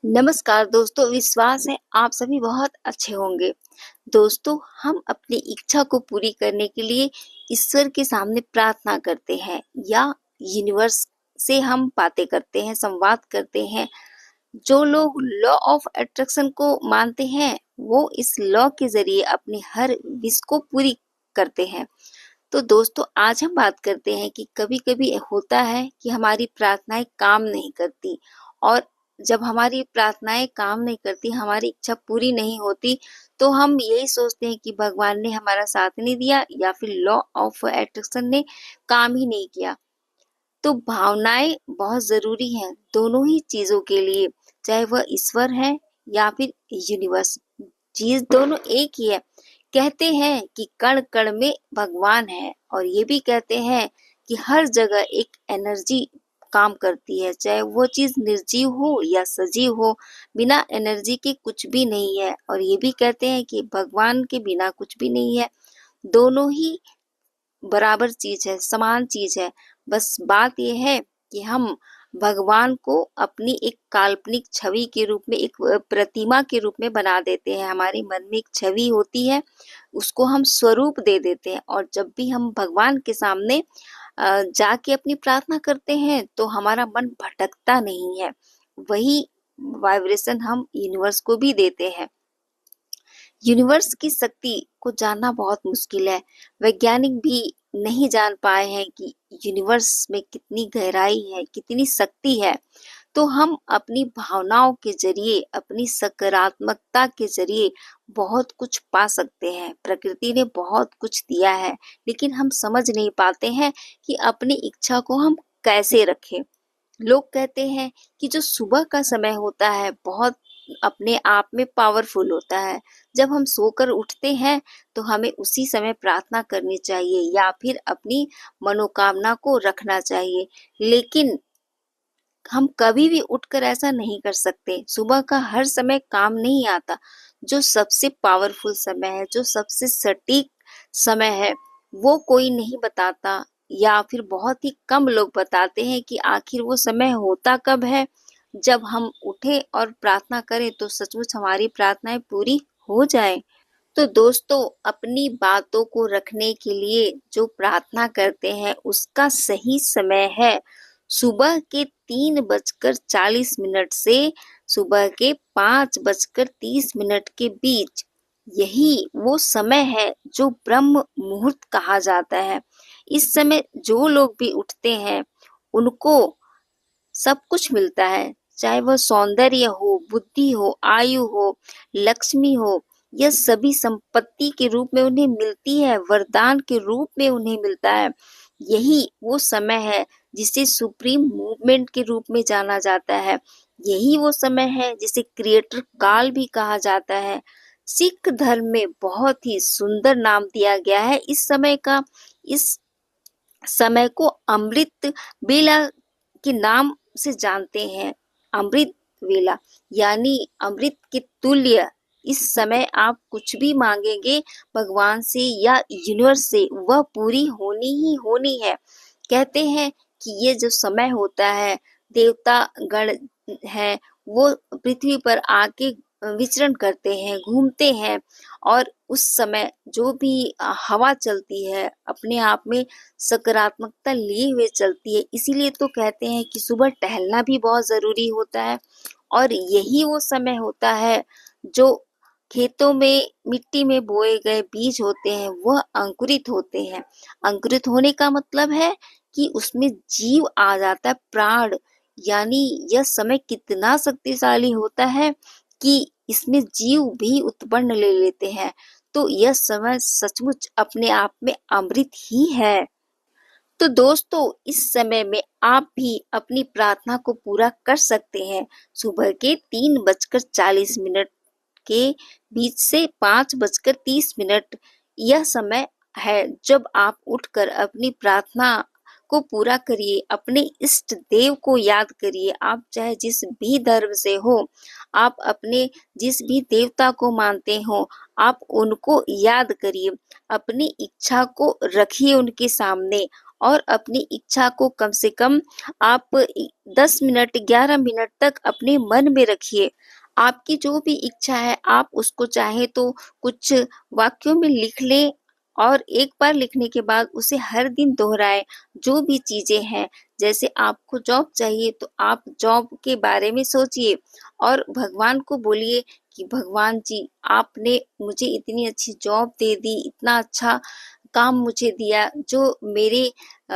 नमस्कार दोस्तों, विश्वास है आप सभी बहुत अच्छे होंगे। दोस्तों, हम अपनी इच्छा को पूरी करने के लिए ईश्वर के सामने प्रार्थना करते हैं या यूनिवर्स से हम बातें करते हैं, संवाद करते हैं। जो लोग लॉ ऑफ अट्रैक्शन को मानते हैं, वो इस लॉ के ज़रिए अपनी हर विश को पूरी करते हैं। तो दोस्तों, आज हम बात करते हैं कि कभी-कभी होता है कि हमारी प्रार्थनाएँ काम नहीं करती और जब हमारी प्रार्थनाएँ काम नहीं करती, हमारी इच्छा पूरी नहीं होती, तो हम यही सोचते हैं कि भगवान ने हमारा साथ नहीं दिया या फिर लॉ ऑफ अट्रैक्शन ने काम ही नहीं किया। तो भावनाएँ बहुत ज़रूरी हैं, दोनों ही चीज़ों के लिए, चाहे वह ईश्वर है या फिर यूनिवर्स, चीज़ दोनों एक ही है। कहते हैं कि कण-कण में भगवान है और ये भी कहते हैं कि हर जगह एक एनर्जी काम करती है, चाहे वो चीज़ निर्जीव हो या सजीव हो, बिना एनर्जी के कुछ भी नहीं है और ये भी कहते हैं कि भगवान के बिना कुछ भी नहीं है। दोनों ही बराबर चीज़ है, समान चीज़ है। बस बात ये है कि हम भगवान को अपनी एक काल्पनिक छवि के रूप में, एक प्रतिमा के रूप में बना देते हैं। हमारे मन में एक छवि होती है, उसको हम स्वरूप दे देते हैं और जब भी हम भगवान के सामने जाके अपनी प्रार्थना करते हैं, तो हमारा मन भटकता नहीं है। वही वाइब्रेशन हम यूनिवर्स को भी देते हैं। यूनिवर्स की शक्ति को जानना बहुत मुश्किल है। वैज्ञानिक भी नहीं जान पाए हैं कि यूनिवर्स में कितनी गहराई है, कितनी शक्ति है। तो हम अपनी भावनाओं के ज़रिए, अपनी सकारात्मकता के ज़रिए बहुत कुछ पा सकते हैं। प्रकृति ने बहुत कुछ दिया है, लेकिन हम समझ नहीं पाते हैं कि अपनी इच्छा को हम कैसे रखें। लोग कहते हैं कि जो सुबह का समय होता है बहुत अपने आप में पावरफुल होता है। जब हम सोकर उठते हैं तो हमें उसी समय प्रार्थना करनी चाहिए या फिर अपनी मनोकामना को रखना चाहिए। लेकिन हम कभी भी उठकर ऐसा नहीं कर सकते। सुबह का हर समय काम नहीं आता। जो सबसे पावरफुल समय है, जो सबसे सटीक समय है, वो कोई नहीं बताता या फिर बहुत ही कम लोग बताते हैं कि आखिर वो समय होता कब है। जब हम उठें और प्रार्थना करें तो सचमुच हमारी प्रार्थनाएँ पूरी हो जाएँ। तो दोस्तों, अपनी बातों को रखने के लिए जो प्रार्थना करते हैं उसका सही समय है सुबह के 3:40 से सुबह के 5:30 के बीच। यही वो समय है जो ब्रह्म मुहूर्त कहा जाता है। इस समय जो लोग भी उठते हैं उनको सब कुछ मिलता है, चाहे वह सौंदर्य हो, बुद्धि हो, आयु हो, लक्ष्मी हो, यह सभी संपत्ति के रूप में उन्हें मिलती है, वरदान के रूप में उन्हें मिलता है। यही वो समय है जिसे सुप्रीम मूवमेंट के रूप में जाना जाता है। यही वो समय है जिसे क्रिएटर काल भी कहा जाता है। सिख धर्म में बहुत ही सुंदर नाम दिया गया है इस समय का। इस समय को अमृत बेला के नाम से जानते हैं। अमृत वेला यानी अमृत के तुल्य। इस समय आप कुछ भी मांगेंगे भगवान से या यूनिवर्स से, वह पूरी होनी ही होनी है। कहते हैं कि ये जो समय होता है, देवता गण हैं वो पृथ्वी पर आके विचरण करते हैं, घूमते हैं और उस समय जो भी हवा चलती है अपने आप में सकारात्मकता लिए हुए चलती है। इसीलिए तो कहते हैं कि सुबह टहलना भी बहुत ज़रूरी होता है और यही वो समय होता है जो खेतों में मिट्टी में बोए गए बीज होते हैं वह अंकुरित होते हैं। अंकुरित होने का मतलब है कि उसमें जीव आ जाता है, प्राण। यानी यह समय कितना शक्तिशाली होता है कि इसमें जीव भी उत्पन्न ले लेते हैं। तो यह समय सचमुच अपने आप में अमृत ही है। तो दोस्तों, इस समय में आप भी अपनी प्रार्थना को पूरा कर सकते हैं। सुबह के 3:40 के बीच से 5:30 यह समय है जब आप उठकर अपनी प्रार्थना को पूरा करिए। अपने इष्ट देव को याद करिए। आप चाहे जिस भी धर्म से हो, आप अपने जिस भी देवता को मानते हो, आप उनको याद करिए। अपनी इच्छा को रखिए उनके सामने और अपनी इच्छा को कम से कम आप 10 मिनट 11 मिनट तक अपने मन में रखिए। आपकी जो भी इच्छा है आप उसको चाहे तो कुछ वाक्यों में लिख लें और एक बार लिखने के बाद उसे हर दिन दोहराएं। जो भी चीजें हैं, जैसे आपको जॉब चाहिए तो आप जॉब के बारे में सोचिए और भगवान को बोलिए कि भगवान जी, आपने मुझे इतनी अच्छी जॉब दे दी, इतना अच्छा काम मुझे दिया, जो मेरे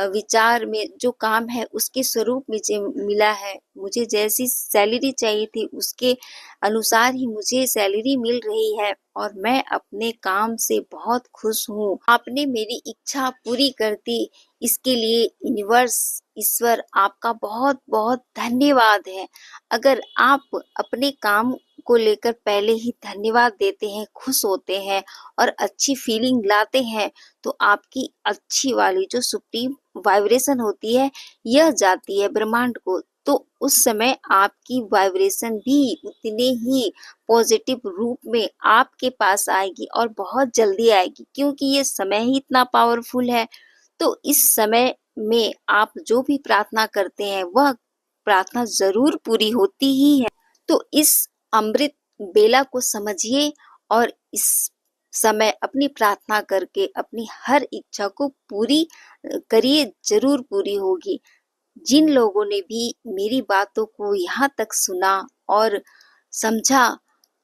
विचार में जो काम है उसके स्वरूप मुझे मिला है। मुझे जैसी सैलरी चाहिए थी उसके अनुसार ही मुझे सैलरी मिल रही है और मैं अपने काम से बहुत खुश हूँ। आपने मेरी इच्छा पूरी कर दी, इसके लिए यूनिवर्स, ईश्वर आपका बहुत बहुत धन्यवाद है। अगर आप अपने काम को लेकर पहले ही धन्यवाद देते हैं, खुश होते हैं और अच्छी फीलिंग लाते हैं, तो आपकी अच्छी वाली जो सुप्रीम वाइब्रेशन होती है यह जाती है ब्रह्मांड को, तो उस समय आपकी वाइब्रेशन भी उतने ही पॉजिटिव रूप में आपके पास आएगी और बहुत जल्दी आएगी, क्योंकि ये समय ही इतना पावरफुल है। तो इस समय में आप जो भी प्रार्थना करते हैं वह प्रार्थना जरूर पूरी होती ही है। तो इस अमृत बेला को समझिए और इस समय अपनी प्रार्थना करके अपनी हर इच्छा को पूरी करिए, जरूर पूरी होगी। जिन लोगों ने भी मेरी बातों को यहाँ तक सुना और समझा,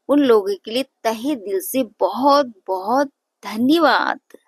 उन लोगों के लिए तहे दिल से बहुत बहुत धन्यवाद।